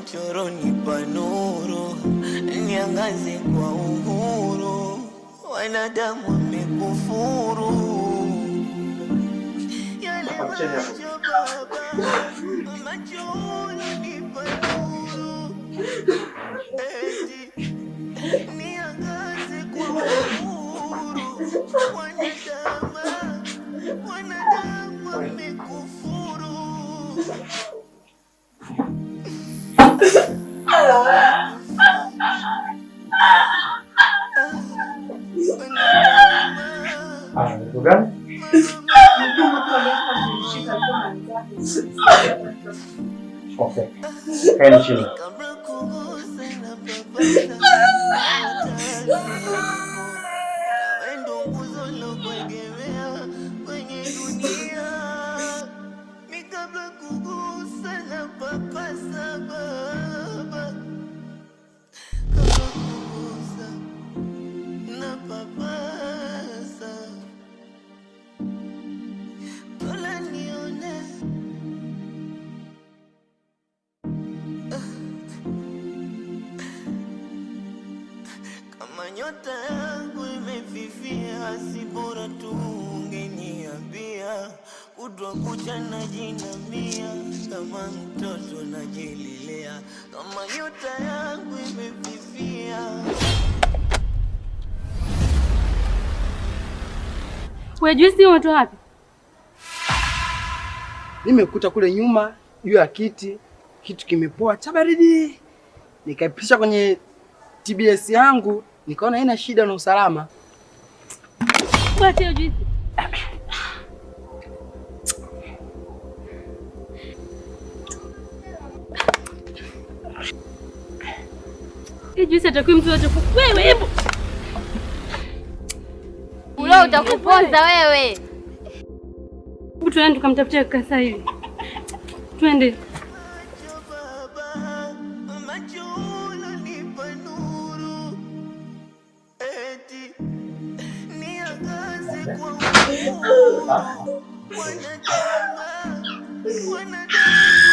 machoroni panuru, niangaze kwa uhuru, wanadamu wamekufuru. Yale macho baba, machoroni panuru, eti niangaze kwa uhuru, wanadamu wamekufuru. Okay. Kaeni chini. Nyota yangu imefifia, si bora tu ungeniambia. Kutwa kucha najinamia, kama mtoto najililea. Kama nyota yangu imefifia. Wewe juisi umetoa wapi? Nimekuta kule nyuma juu ya kiti, kitu kimepoa cha baridi. Nikaipisha kwenye TBS yangu. Nikaona haina shida na usalama. Wacha hiyo juisi. Hii juisi atakuwa mtu yote wewe hebu. Ula utakupoza wewe. Hebu tuende tukamtafutie kaka hivi. Twende. Wanadamu